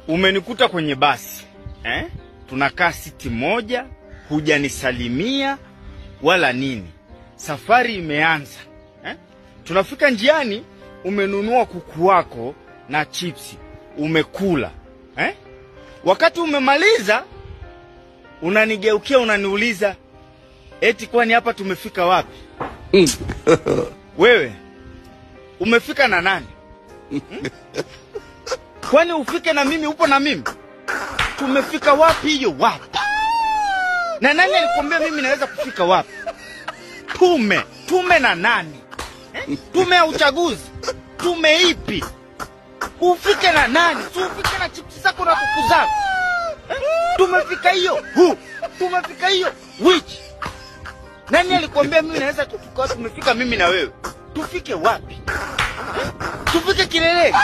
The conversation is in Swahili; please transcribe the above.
Umenikuta kwenye basi, tunakaa siti moja, hujanisalimia wala nini. Safari imeanza, tunafika njiani, umenunua kuku wako na chipsi, umekula, wakati umemaliza, unanigeukia unaniuliza, eti kwani hapa tumefika wapi? Wewe, umefika na nani? Kwani ufike na mimi, upo na mimi? Tumefika wapi hiyo wapi? Na nani alikwambia mimi naweza kufika wapi? Tume na nani? Tume ya uchaguzi? Tume ipi? Ufike na nani? Si ufike na chipsi zako na kuku zako. Tumefika hiyo? Tumefika hiyo? Which? Nani alikwambia mimi naweza kufika wapi? Tumefika mimi na wewe. Tufike wapi? Tufike kileleni.